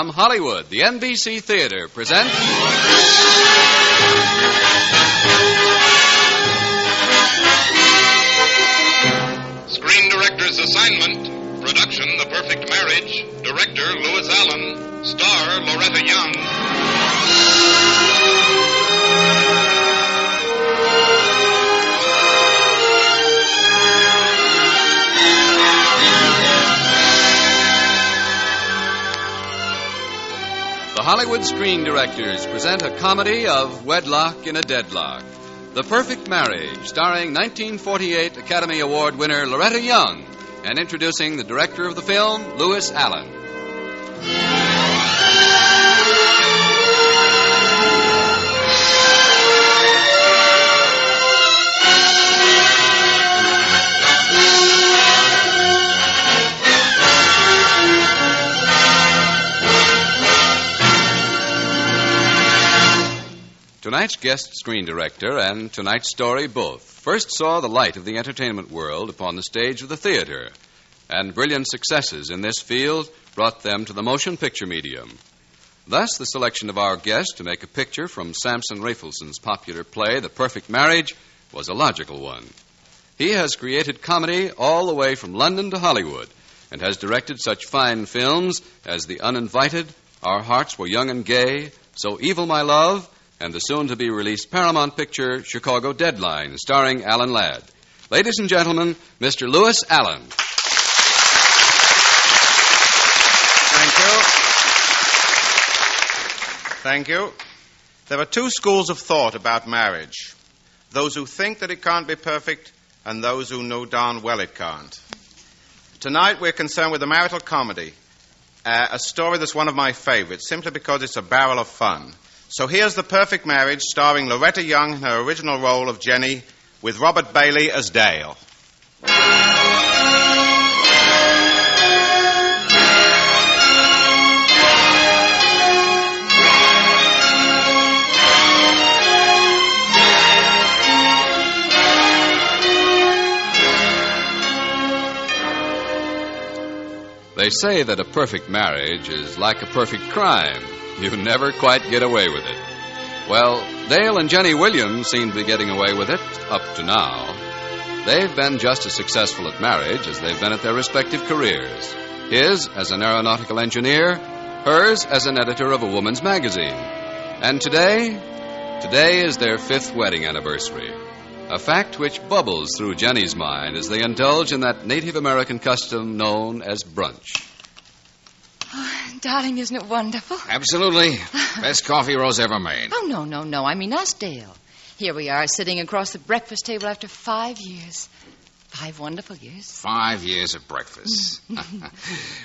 From Hollywood, the NBC Theater presents... Screen Director's Assignment. Production, The Perfect Marriage. Director, Louis Allen. Star, Loretta Young. The Hollywood Screen Directors present a comedy of wedlock in a deadlock. The Perfect Marriage, starring 1948 Academy Award winner Loretta Young, and introducing the director of the film, Louis Allen. Tonight's guest screen director and tonight's story both first saw the light of the entertainment world upon the stage of the theater, and brilliant successes in this field brought them to the motion picture medium. Thus, the selection of our guest to make a picture from Samson Rafelson's popular play, The Perfect Marriage, was a logical one. He has created comedy all the way from London to Hollywood and has directed such fine films as The Uninvited, Our Hearts Were Young and Gay, So Evil My Love, and the soon-to-be-released Paramount picture, Chicago Deadline, starring Alan Ladd. Ladies and gentlemen, Mr. Louis Allen. Thank you. There are two schools of thought about marriage. Those who think that it can't be perfect, and those who know darn well it can't. Tonight we're concerned with a marital comedy, a story that's one of my favorites, simply because it's a barrel of fun. So here's The Perfect Marriage, starring Loretta Young in her original role of Jenny, with Robert Bailey as Dale. They say that a perfect marriage is like a perfect crime. You never quite get away with it. Well, Dale and Jenny Williams seem to be getting away with it up to now. They've been just as successful at marriage as they've been at their respective careers. His as an aeronautical engineer, hers as an editor of a woman's magazine. And today is their 5th wedding anniversary. A fact which bubbles through Jenny's mind as they indulge in that Native American custom known as brunch. Oh, darling, isn't it wonderful? Absolutely. Best coffee Rose ever made. Oh, no. I mean us, Dale. Here we are sitting across the breakfast table after 5 years. 5 wonderful years. 5 years of breakfast.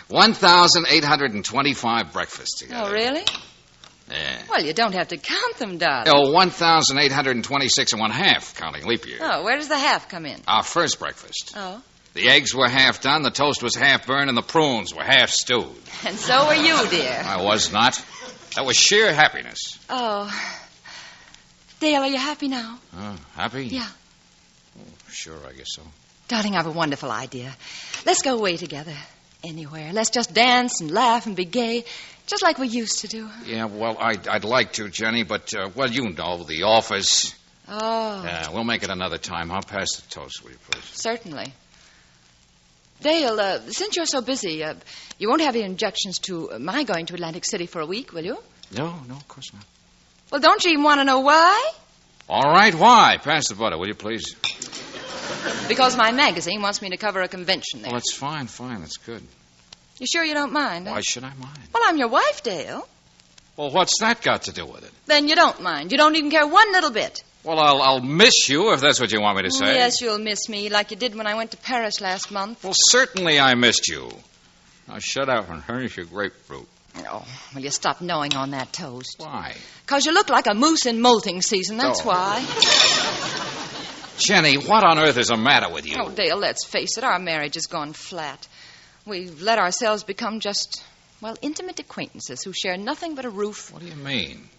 1,825 breakfasts together. Oh, really? Yeah. Well, you don't have to count them, darling. Oh, 1,826 and 1/2, counting leap year. Oh, where does the half come in? Our first breakfast. Oh. The eggs were half done, the toast was half burned, and the prunes were half stewed. And so were you, dear. I was not. That was sheer happiness. Oh. Dale, are you happy now? Happy? Yeah. Oh, sure, I guess so. Darling, I have a wonderful idea. Let's go away together. Anywhere. Let's just dance and laugh and be gay, just like we used to do. Yeah, well, I'd like to, Jenny, but, well, you know, the office. Oh. Yeah, we'll make it another time. I'll pass the toast, will you, please? Certainly. Dale, since you're so busy, you won't have any objections to my going to Atlantic City for a week, will you? No, of course not. Well, don't you even want to know why? All right, why? Pass the butter, will you, please? Because my magazine wants me to cover a convention there. Well, that's fine. That's good. You sure you don't mind? Why should I mind? Well, I'm your wife, Dale. Well, what's that got to do with it? Then you don't mind. You don't even care one little bit. Well, I'll miss you, if that's what you want me to say. Yes, you'll miss me, like you did when I went to Paris last month. Well, certainly I missed you. Now, shut up and furnish your grapefruit. Oh, will you stop gnawing on that toast? Why? Because you look like a moose in molting season, that's why. Jenny, what on earth is the matter with you? Oh, Dale, let's face it, our marriage has gone flat. We've let ourselves become just, well, intimate acquaintances who share nothing but a roof. What do you mean?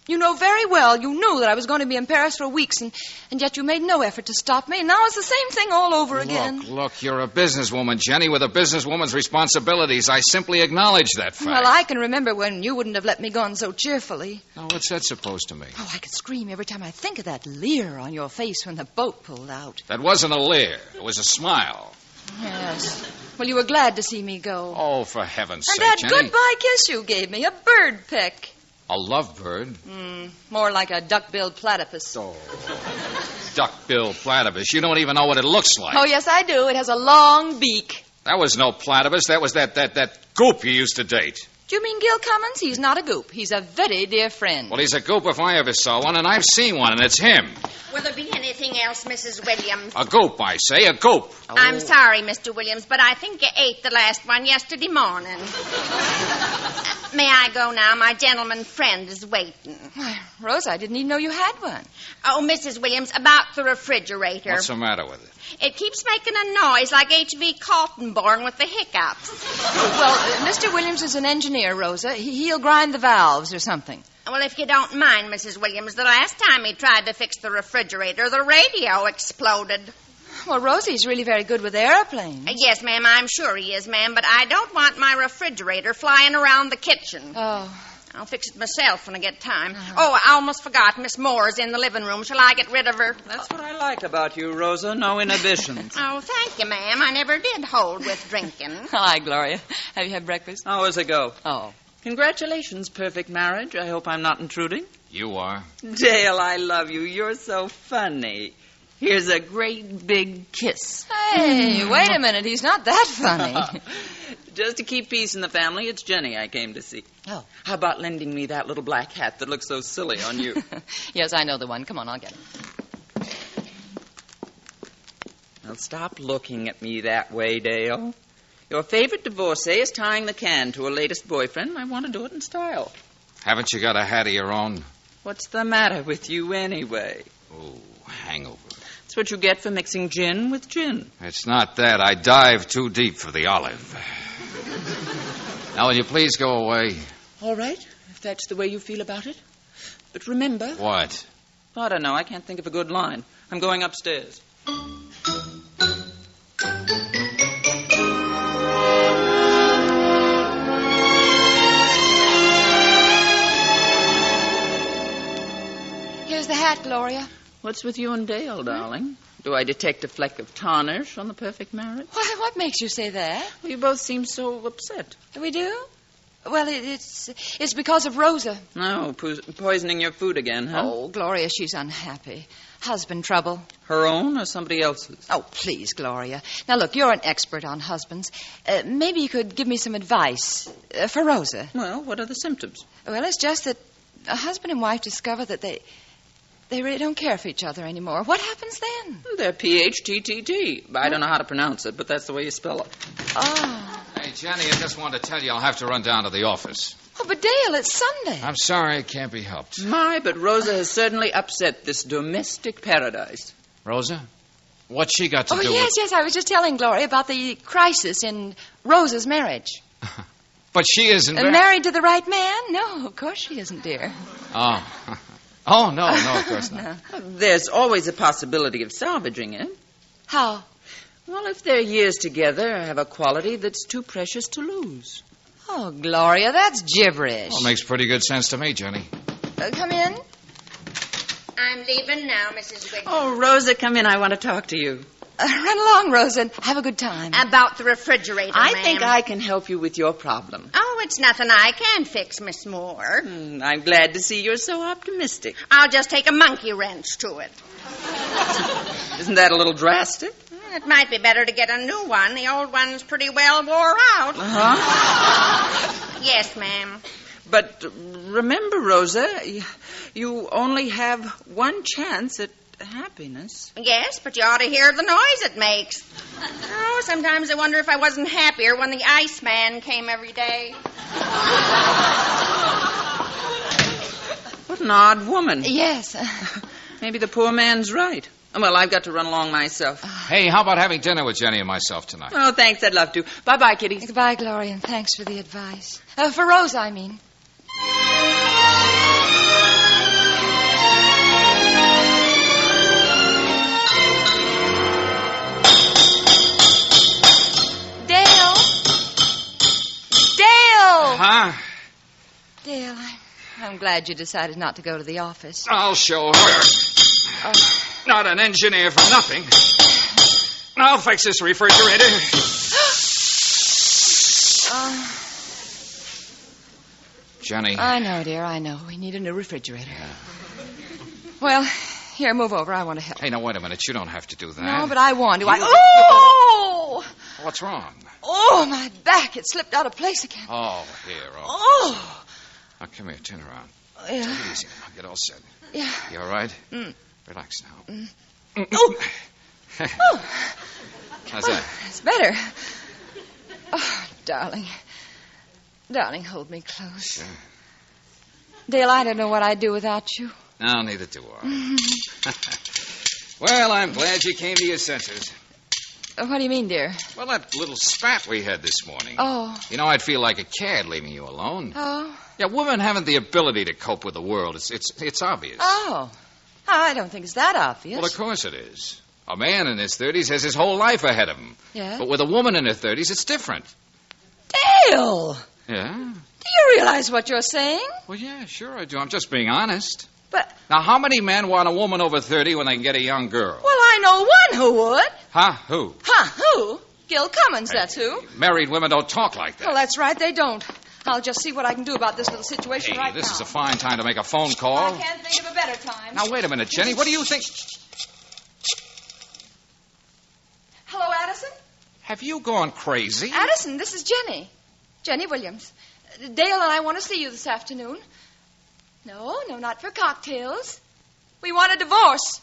You know very well you knew that I was going to be in Paris for weeks, and yet you made no effort to stop me. And now it's the same thing all over again. Look, you're a businesswoman, Jenny, with a businesswoman's responsibilities. I simply acknowledge that fact. Well, I can remember when you wouldn't have let me go on so cheerfully. Now, what's that supposed to mean? Oh, I could scream every time I think of that leer on your face when the boat pulled out. That wasn't a leer. It was a smile. Yes. Well, you were glad to see me go. Oh, for heaven's And sake, that Jenny. goodbye kiss you gave me, a bird peck. A lovebird? More like a duck-billed platypus. Oh, duck-billed platypus. You don't even know what it looks like. Oh, yes, I do. It has a long beak. That was no platypus. That was that goop you used to date. Do you mean Gil Cummins? He's not a goop. He's a very dear friend. Well, he's a goop if I ever saw one, and I've seen one, and it's him. Will there be anything else, Mrs. Williams? A goop, I say, a goop. Oh. I'm sorry, Mr. Williams, but I think you ate the last one yesterday morning. May I go now? My gentleman friend is waiting. Why, Rose, I didn't even know you had one. Oh, Mrs. Williams, about the refrigerator. What's the matter with it? It keeps making a noise like H.V. Kaltenborn with the hiccups. Well, Mr. Williams is an engineer, Rosa. He'll grind the valves or something. Well, if you don't mind, Mrs. Williams, the last time he tried to fix the refrigerator, the radio exploded. Well, Rosie's really very good with airplanes. Yes, ma'am, I'm sure he is, ma'am, but I don't want my refrigerator flying around the kitchen. Oh. I'll fix it myself when I get time. Oh, I almost forgot. Miss Moore's in the living room. Shall I get rid of her? That's what I like about you, Rosa. No inhibitions. Oh, thank you, ma'am. I never did hold with drinking. Hi, Gloria. Have you had breakfast? How does it go? Oh. Congratulations, perfect marriage. I hope I'm not intruding. You are. Dale, I love you. You're so funny. Here's a great big kiss. Hey, wait a minute. He's not that funny. Just to keep peace in the family, it's Jenny I came to see. Oh. How about lending me that little black hat that looks so silly on you? Yes, I know the one. Come on, I'll get it. Now, stop looking at me that way, Dale. Your favorite divorcee is tying the can to her latest boyfriend. I want to do it in style. Haven't you got a hat of your own? What's the matter with you, anyway? Oh, hangover. That's what you get for mixing gin with gin. It's not that. I dived too deep for the olive. Now, will you please go away? All right, if that's the way you feel about it. But remember... What? I don't know. I can't think of a good line. I'm going upstairs. Here's the hat, Gloria. What's with you and Dale, darling? Do I detect a fleck of tarnish on the perfect marriage? Why, what makes you say that? Well, you both seem so upset. We do? Well, it's because of Rosa. No, poisoning your food again, huh? Oh, Gloria, she's unhappy. Husband trouble. Her own or somebody else's? Oh, please, Gloria. Now, look, you're an expert on husbands. Maybe you could give me some advice for Rosa. Well, what are the symptoms? Well, it's just that a husband and wife discover that they really don't care for each other anymore. What happens then? They're PHTTT. I don't know how to pronounce it, but that's the way you spell it. Oh. Hey, Jenny, I just wanted to tell you I'll have to run down to the office. Oh, but Dale, it's Sunday. I'm sorry, it can't be helped. My, but Rosa has certainly upset this domestic paradise. Rosa? What's she got to do yes, with... I was just telling Gloria about the crisis in Rosa's marriage. But she isn't... Married to the right man? No, of course she isn't, dear. Oh. Oh, no, of course not. No. There's always a possibility of salvaging it. How? Well, if their years together have a quality that's too precious to lose. Oh, Gloria, that's gibberish. Well, makes pretty good sense to me, Jenny. Come in. I'm leaving now, Mrs. Williams. Oh, Rosa, come in. I want to talk to you. Run along, Rosa, and have a good time. About the refrigerator, I ma'am. think I can help you with your problem. Oh, it's nothing I can fix, Miss Moore. I'm glad to see you're so optimistic. I'll just take a monkey wrench to it. Isn't that a little drastic? It might be better to get a new one. The old one's pretty well wore out. Uh-huh. Yes, ma'am. But remember, Rosa, you only have one chance at happiness. Yes, but you ought to hear the noise it makes. Oh, sometimes I wonder if I wasn't happier when the Iceman came every day. What an odd woman. Yes. Maybe the poor man's right. Well, I've got to run along myself. Hey, how about having dinner with Jenny and myself tonight? Oh, thanks. I'd love to. Bye-bye, kiddies. Goodbye, Gloria, and thanks for the advice. For Rosa, I mean. glad you decided not to go to the office. I'll show her. Not an engineer for nothing. I'll fix this refrigerator. Jenny. I know, dear, I know. We need a new refrigerator. Well, here, move over. I want to help. Hey, now, wait a minute. You don't have to do that. No, but I want to. Oh! What's wrong? Oh, my back. It slipped out of place again. Oh, here. Oh! Now, come here. Turn around. Yeah. Take it easy now. Get all set. Yeah. You all right? Mm. Relax now. Oh! Oh! How's that? It's better. Oh, darling. Darling, hold me close. Sure. Dale, I don't know what I'd do without you. No, neither do I. Well, I'm glad you came to your senses. What do you mean, dear? Well, that little spat we had this morning. Oh. You know, I'd feel like a cad leaving you alone. Oh. Yeah, women haven't the ability to cope with the world. It's obvious. Oh. I don't think it's that obvious. Well, of course it is. A man in his 30s has his whole life ahead of him. Yeah? But with a woman in her 30s, it's different. Dale! Yeah? Do you realize what you're saying? Well, yeah, sure I do. I'm just being honest. But... Now, how many men want a woman over 30 when they can get a young girl? Well, I know one who would. Huh? Who? Huh, who? Gil Cummins, that's who. Married women don't talk like that. Well, that's right, they don't. I'll just see what I can do about this little situation right now. This is a fine time to make a phone call. I can't think of a better time. Now, wait a minute, Jenny. What do you think? Hello, Addison? Have you gone crazy? Addison, this is Jenny. Jenny Williams. Dale and I want to see you this afternoon. No, not for cocktails. We want a divorce.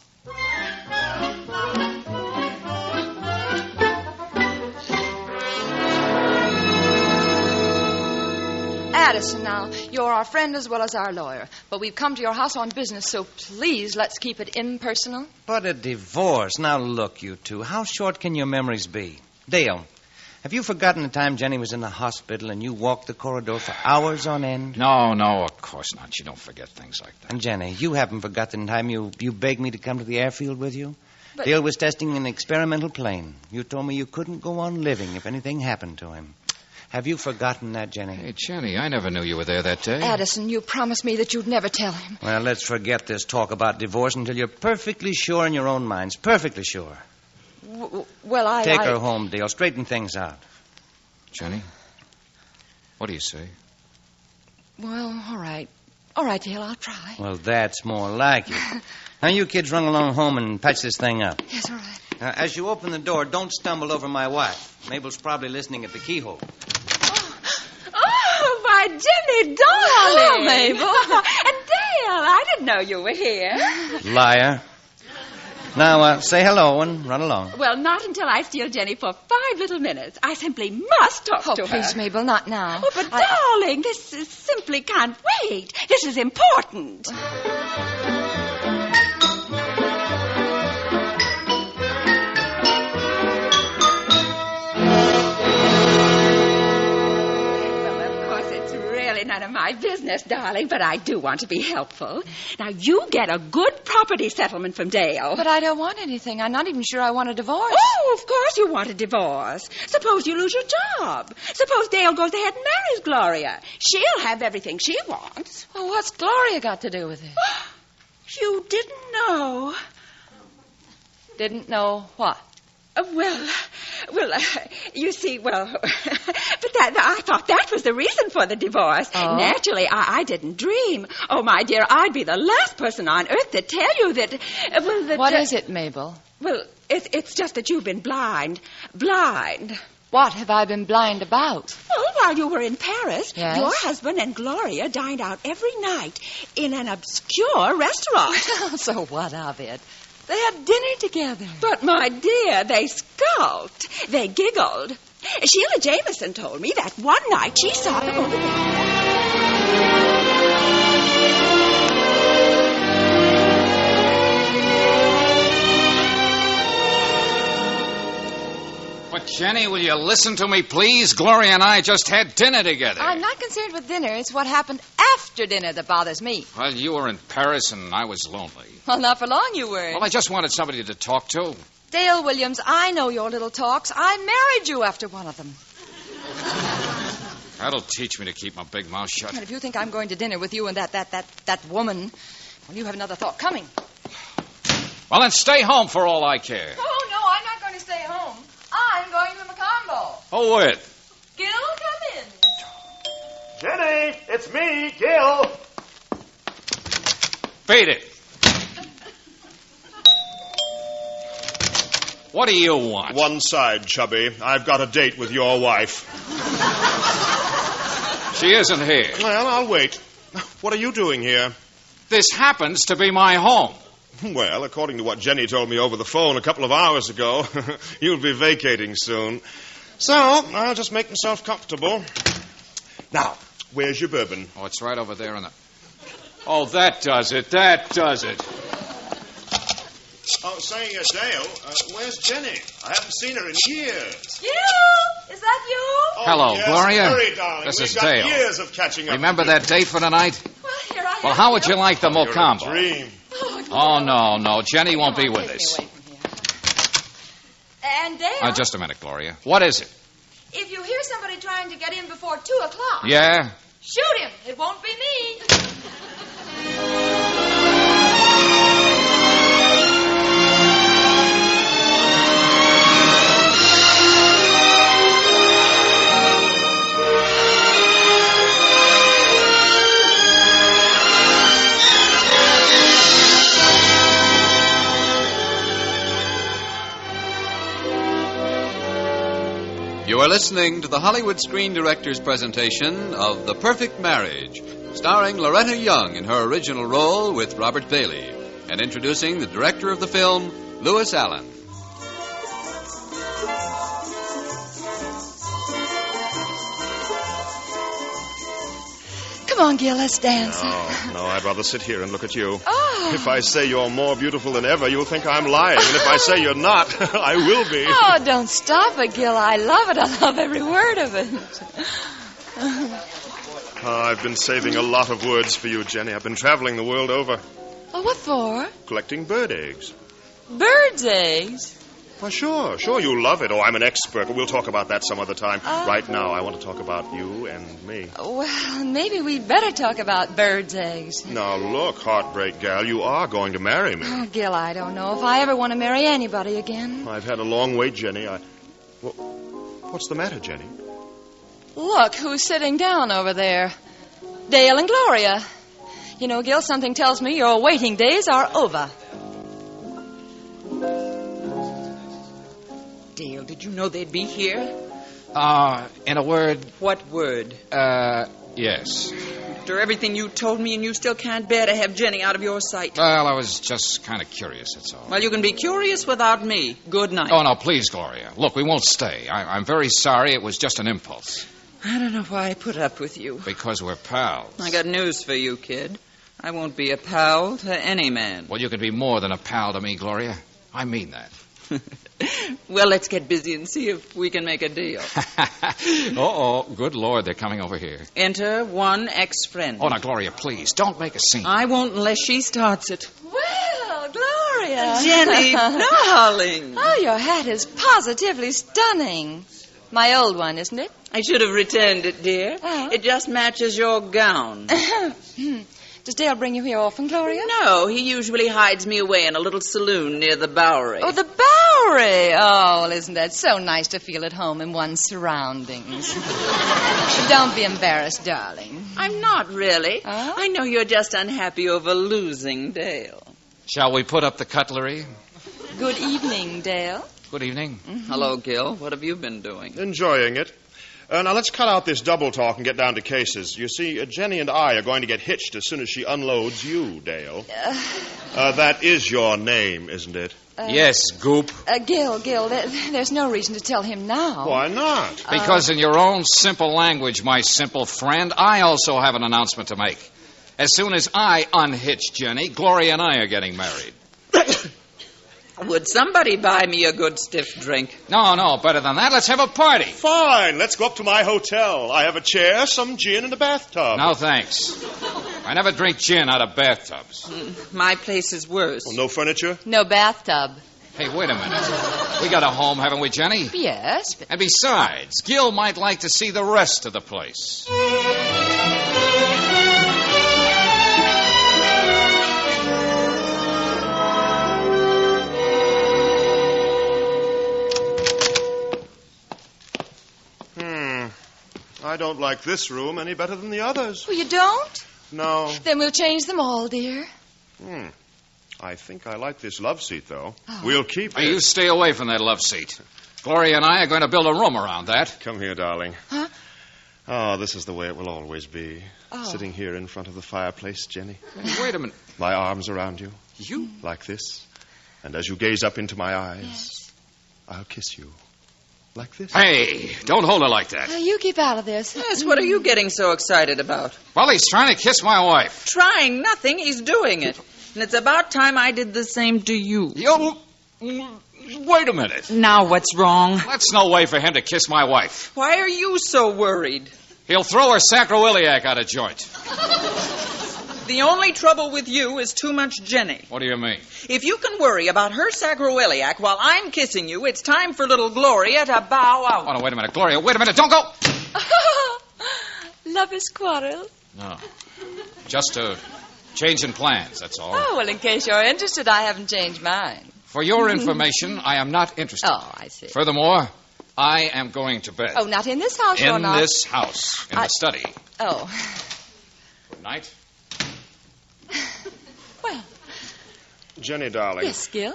Addison, now, you're our friend as well as our lawyer. But we've come to your house on business, so please let's keep it impersonal. But a divorce. Now, look, you two. How short can your memories be? Dale, have you forgotten the time Jenny was in the hospital and you walked the corridor for hours on end? No, of course not. You don't forget things like that. And, Jenny, you haven't forgotten the time you begged me to come to the airfield with you? But... Dale was testing an experimental plane. You told me you couldn't go on living if anything happened to him. Have you forgotten that, Jenny? Hey, Jenny, I never knew you were there that day. Addison, you promised me that you'd never tell him. Well, let's forget this talk about divorce until you're perfectly sure in your own minds. Perfectly sure. Well, Take her home, Dale. Straighten things out. Jenny, what do you say? Well, all right. All right, Dale, I'll try. Well, that's more like it. Now, you kids run along home and patch this thing up. Yes, all right. As you open the door, don't stumble over my wife. Mabel's probably listening at the keyhole. Oh, my Jenny, darling. Oh, Mabel. And Dale, I didn't know you were here. Liar. Now, say hello and run along. Well, not until I steal Jenny for 5 little minutes. I simply must talk to her. Oh, please, Mabel, not now. Oh, but darling, this simply can't wait. This is important. None of my business, darling, but I do want to be helpful. Now, you get a good property settlement from Dale. But I don't want anything. I'm not even sure I want a divorce. Oh, of course you want a divorce. Suppose you lose your job. Suppose Dale goes ahead and marries Gloria. She'll have everything she wants. Well, what's Gloria got to do with it? You didn't know. Didn't know what? You see, but I thought that was the reason for the divorce. Oh? Naturally, I didn't dream. Oh, my dear, I'd be the last person on earth to tell you that... What is it, Mabel? Well, it's just that you've been blind. Blind. What have I been blind about? Well, while you were in Paris, yes? Your husband and Gloria dined out every night in an obscure restaurant. So what of it? They had dinner together. But, my dear, they skulked. They giggled. Sheila Jameson told me that one night she saw them over But, Jenny, will you listen to me, please? Gloria and I just had dinner together. I'm not concerned with dinner. It's what happened after dinner that bothers me. Well, you were in Paris and I was lonely. Well, not for long you weren't. Well, I just wanted somebody to talk to. Dale Williams, I know your little talks. I married you after one of them. That'll teach me to keep my big mouth shut. And if you think I'm going to dinner with you and that woman, well, you have another thought coming. Well, then stay home for all I care. Oh, no, I'm not going to stay home. I'm going to the Macombo. Oh, with? Gil, come in. Jenny, it's me, Gil. Beat it. What do you want? One side, Chubby. I've got a date with your wife. She isn't here. Well, I'll wait. What are you doing here? This happens to be my home. Well, according to what Jenny told me over the phone a couple of hours ago, you'll be vacating soon. So, I'll just make myself comfortable. Now, where's your bourbon? Oh, it's right over there in the... Oh, that does it. That does it. Oh, say, Dale, where's Jenny? I haven't seen her in years. Gil, is that you? Oh, Hello, yes, Gloria. Hurry, darling. This We've is got Dale. years of catching up. Remember that date for tonight? Well, here I am. Well, how would Gil. you like the You're a Mocambo? dream. Oh, no. Jenny won't be Come on, with take us. me away from here. And Dale, Just a minute, Gloria. What is it? if you hear somebody trying to get in before 2 o'clock, Yeah? shoot him. It won't be me. You are listening to the Hollywood Screen Directors presentation of The Perfect Marriage, starring Loretta Young in her original role with Robert Bailey, and introducing the director of the film, Louis Allen. Come on, Gil, let's dance. No, I'd rather sit here and look at you. Oh. If I say you're more beautiful than ever, you'll think I'm lying. And if I say you're not, I will be. Oh, don't stop it, Gil. I love it. I love every word of it. I've been saving a lot of words for you, Jenny. I've been traveling the world over, Oh, what for? collecting bird eggs. Bird's eggs. Well, sure, you'll love it. Oh, I'm an expert, but we'll talk about that some other time. Right now, I want to talk about you and me. Well, maybe we'd better talk about bird's eggs. Now, look, heartbreak gal, you are going to marry me. Oh, Gil, I don't know if I ever want to marry anybody again. I've had a long wait, Jenny. What's the matter, Jenny? Look who's sitting down over there. Dale and Gloria. You know, Gil, something tells me your waiting days are over. Dale, did you know they'd be here? In a word, What word? yes. After everything you told me, and you still can't bear to have Jenny out of your sight. Well, I was just kind of curious, that's all. Well, you can be curious without me. Good night. Oh, no, please, Gloria. Look, we won't stay. I'm very sorry. It was just an impulse. I don't know why I put up with you. Because we're pals. I got news for you, kid. I won't be a pal to any man. Well, you can be more than a pal to me, Gloria. I mean that. Well, let's get busy and see if we can make a deal. Uh-oh. Good Lord, they're coming over here. Enter one ex-friend. Oh, now, Gloria, please, don't make a scene. I won't unless she starts it. Well, Gloria. Jenny, darling. Oh, your hat is positively stunning. My old one, isn't it? I should have returned it, dear. Oh. It just matches your gown. Does Dale bring you here often, Gloria? No, he usually hides me away in a little saloon near the Bowery. Oh, the Bowery. Oh, well, isn't that so nice to feel at home in one's surroundings? Don't be embarrassed, darling. I'm not really. Oh? I know you're just unhappy over losing Dale. Shall we put up the cutlery? Good evening, Dale. Good evening. Hello, Gil. What have you been doing? Enjoying it. Now, let's cut out this double talk and get down to cases. You see, Jenny and I are going to get hitched as soon as she unloads you, Dale. That is your name, isn't it? Yes, Goop. Gil, there's no reason to tell him now. Why not? Because in your own simple language, my simple friend, I also have an announcement to make. As soon as I unhitch Jenny, Gloria and I are getting married. Would somebody buy me a good stiff drink? No, better than that. Let's have a party. Fine. Let's go up to my hotel. I have a chair, some gin, and a bathtub. No, thanks. I never drink gin out of bathtubs. My place is worse. Well, no furniture? No bathtub. Hey, wait a minute. We got a home, haven't we, Jenny? Yes, but... And besides, Gil might like to see the rest of the place. I don't like this room any better than the others. Oh, you don't? No. Then we'll change them all, dear. I think I like this love seat, though. Oh. We'll keep it. You stay away from that love seat. Gloria and I are going to build a room around that. Come here, darling. Huh? Oh, this is the way it will always be. Oh. Sitting here in front of the fireplace, Jenny. Hey, wait a minute. My arms around you. You? Like this. And as you gaze up into my eyes, yes. I'll kiss you. Like this. Hey, don't hold her like that. You keep out of this. Yes, what are you getting so excited about? Well, he's trying to kiss my wife. Trying nothing, he's doing it. And it's about time I did the same to you. Wait a minute. Now what's wrong? That's no way for him to kiss my wife. Why are you so worried? He'll throw her sacroiliac out of joint. The only trouble with you is too much Jenny. What do you mean? If you can worry about her sacroiliac while I'm kissing you, it's time for little Gloria to bow out. Oh, no, wait a minute. Gloria, wait a minute. Don't go. Lovers quarrel? No. Just a change in plans, that's all. Oh, well, in case you're interested, I haven't changed mine. For your information, I am not interested. Oh, I see. Furthermore, I am going to bed. Oh, not in this house, you're not? In this house. In the study. Oh. Good night. Well. Jenny, darling. Yes, Gil?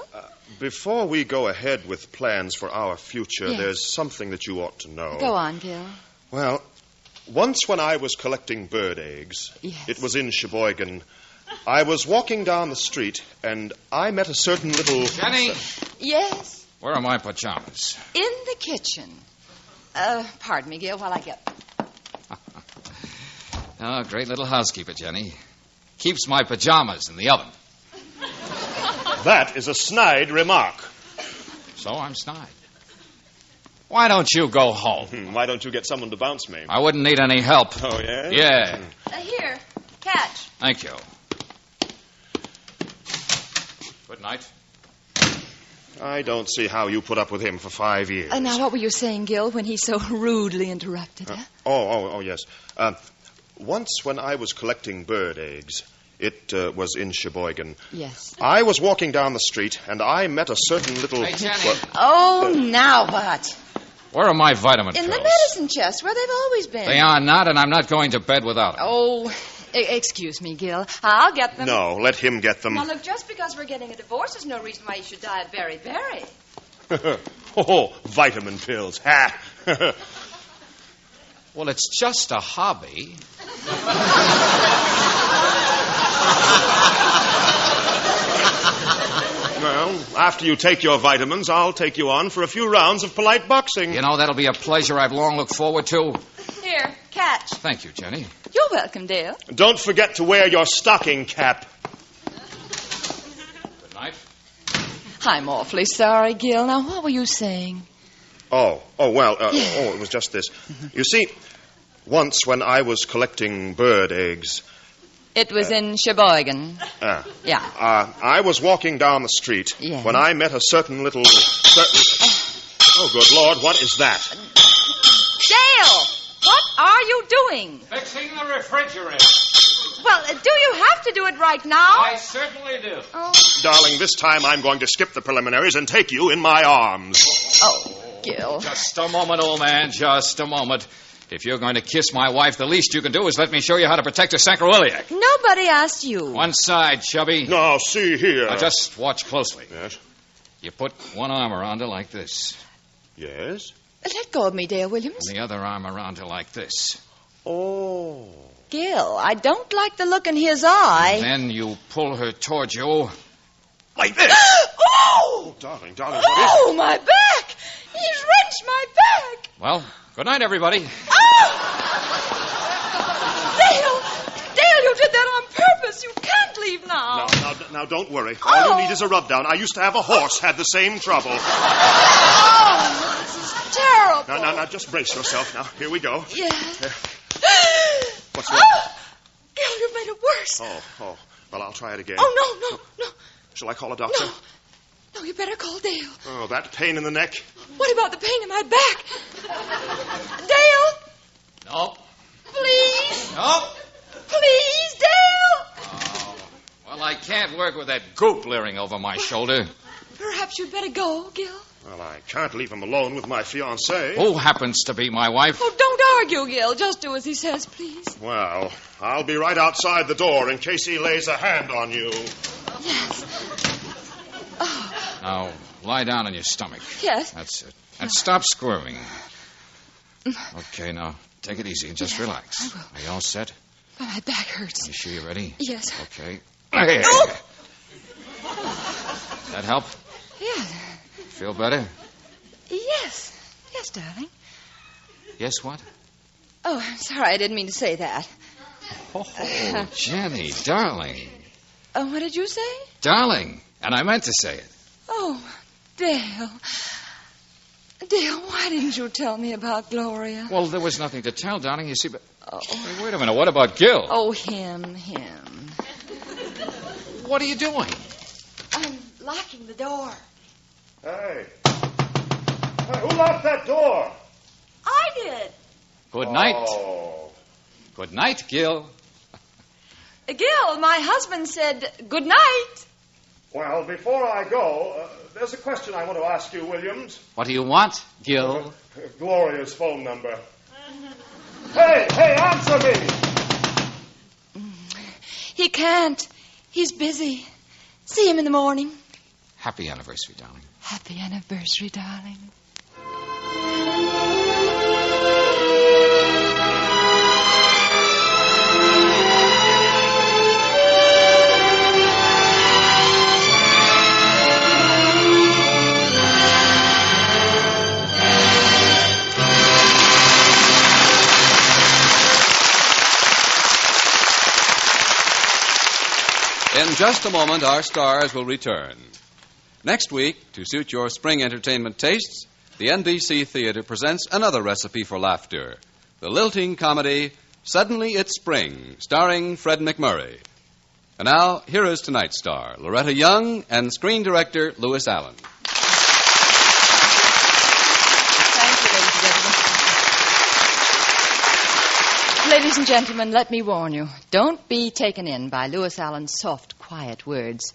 Before we go ahead with plans for our future, yes. There's something that you ought to know. Go on, Gil. Well, once when I was collecting bird eggs, yes. It was in Sheboygan, I was walking down the street, and I met a certain little... Jenny! Yes? Where are my pajamas? In the kitchen. Pardon me, Gil, while I get... Oh, great little housekeeper, Jenny. Keeps my pajamas in the oven. That is a snide remark. So I'm snide. Why don't you go home? Why don't you get someone to bounce me? I wouldn't need any help. Oh, yeah? Yeah. Here, catch. Thank you. Good night. I don't see how you put up with him for 5 years. Now, what were you saying, Gil, when he so rudely interrupted? Yes. Once when I was collecting bird eggs, it was in Sheboygan. Yes. I was walking down the street, and I met a certain little... Hey, Jenny. Now what? Where are my vitamin pills? In the medicine chest, where they've always been. They are not, and I'm not going to bed without them. Oh, excuse me, Gil. I'll get them. No, let him get them. Now, look, just because we're getting a divorce, there's no reason why you should die of beriberi. Vitamin pills. Ha! Well, it's just a hobby. Well, after you take your vitamins, I'll take you on for a few rounds of polite boxing. You know, that'll be a pleasure I've long looked forward to. Here, catch. Thank you, Jenny. You're welcome, Dale. Don't forget to wear your stocking cap. Good night. I'm awfully sorry, Gil. Now, what were you saying? It was just this. You see, once when I was collecting bird eggs... It was in Sheboygan. Yeah. I was walking down the street when I met a certain little... Oh, good Lord, what is that? Dale! What are you doing? Fixing the refrigerator. Well, do you have to do it right now? I certainly do. Oh. Darling, this time I'm going to skip the preliminaries and take you in my arms. Oh, Gil. Just a moment, old man, just a moment. If you're going to kiss my wife, the least you can do is let me show you how to protect a sacroiliac. Nobody asked you. One side, chubby. Now, see here. Now, just watch closely. Yes? You put one arm around her like this. Yes? Let go of me, Dale Williams. And the other arm around her like this. Oh. Gil, I don't like the look in his eye. And then you pull her towards you like this. Oh! Darling, what is it? Oh, my back! He's wrenched my back! Well, good night, everybody. Oh! Dale, you did that on purpose. You can't leave now. Now, don't worry. All you need is a rub down. I used to have a horse, had the same trouble. Oh, this is terrible. Now, just brace yourself now. Here we go. Yeah. What's wrong? Gil, you've made it worse. Oh. Well, I'll try it again. Oh, no. Shall I call a doctor? No, you better call Dale. Oh, that pain in the neck? What about the pain in my back? Dale! No. Please! No. Please, Dale! Oh, well, I can't work with that goop leering over my shoulder. Perhaps you'd better go, Gil. Well, I can't leave him alone with my fiancée. Who happens to be my wife? Oh, don't argue, Gil. Just do as he says, please. Well, I'll be right outside the door in case he lays a hand on you. Yes. Oh, Now, lie down on your stomach. yes. That's it. And stop squirming. Okay, now, take it easy and just relax. I will. Are you all set? But my back hurts. You sure you're ready? Yes. Okay. Oh! That help? Yes. Feel better? Yes. Yes, darling. Yes, what? Oh, I'm sorry. I didn't mean to say that. Oh, Jenny, darling. What did you say? Darling. And I meant to say it. Oh, Dale. Dale, why didn't you tell me about Gloria? Well, there was nothing to tell, darling. You see, but... Oh. Hey, wait a minute. What about Gil? Oh, him. What are you doing? I'm locking the door. Hey. Hey, who locked that door? I did. Good night. Oh. Good night, Gil. Gil, my husband said good night. Well, before I go, there's a question I want to ask you, Williams. What do you want, Gil? Gloria's phone number. Hey, answer me! He can't. He's busy. See him in the morning. Happy anniversary, darling. Happy anniversary, darling. In just a moment, our stars will return. Next week, to suit your spring entertainment tastes, the NBC Theater presents another recipe for laughter. The lilting comedy, Suddenly It's Spring, starring Fred McMurray. And now, here is tonight's star, Loretta Young, and screen director Louis Allen. Thank you, ladies and gentlemen, let me warn you. Don't be taken in by Louis Allen's soft, quiet words.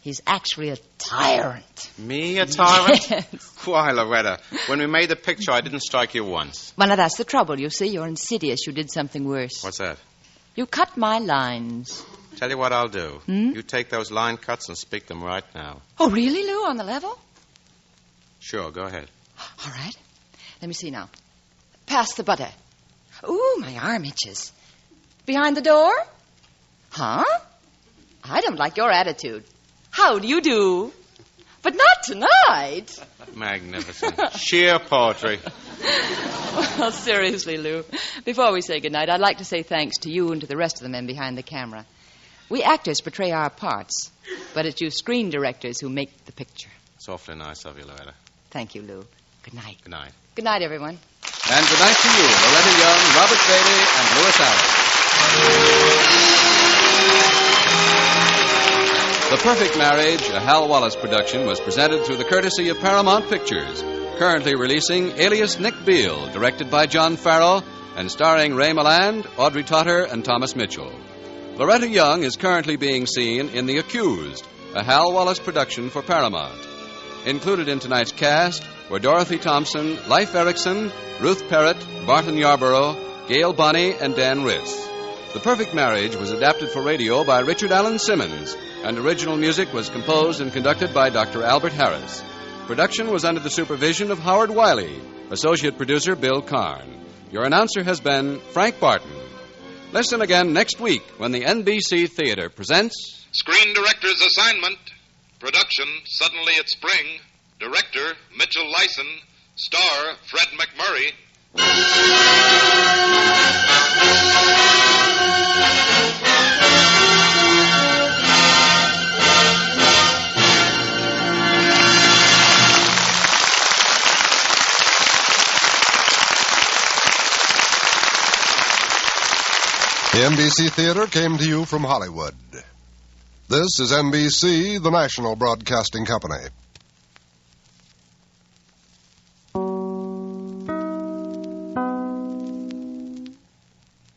He's actually a tyrant. Me, a tyrant? Yes. Why, Loretta, when we made the picture, I didn't strike you once. Well, now, that's the trouble, you see. You're insidious. You did something worse. What's that? You cut my lines. Tell you what I'll do. You take those line cuts and speak them right now. Oh, really, Lou? On the level? Sure, go ahead. All right. Let me see now. Pass the butter. Ooh, my arm itches. Behind the door? Huh? I don't like your attitude. How do you do? But not tonight. Magnificent. Sheer poetry. Well, seriously, Lou, before we say goodnight, I'd like to say thanks to you and to the rest of the men behind the camera. We actors portray our parts, but it's you screen directors who make the picture. It's awfully nice of you, Loretta. Thank you, Lou. Good night. Good night. Good night, everyone. And good night to you, Loretta Young, Robert Bailey, and Louis Allen. The Perfect Marriage, a Hal Wallace production, was presented through the courtesy of Paramount Pictures, currently releasing Alias Nick Beale, directed by John Farrell, and starring Ray Milland, Audrey Totter, and Thomas Mitchell. Loretta Young is currently being seen in The Accused, a Hal Wallace production for Paramount. Included in tonight's cast were Dorothy Thompson, Leif Erikson, Ruth Perrott, Barton Yarborough, Gail Bonney, and Dan Riss. The Perfect Marriage was adapted for radio by Richard Allen Simmons, and original music was composed and conducted by Dr. Albert Harris. Production was under the supervision of Howard Wiley, associate producer Bill Karn. Your announcer has been Frank Barton. Listen again next week when the NBC Theater presents Screen Director's Assignment. Production, Suddenly It's Spring. Director, Mitchell Lyson. Star, Fred McMurray. The NBC Theater came to you from Hollywood. This is NBC, the national broadcasting company.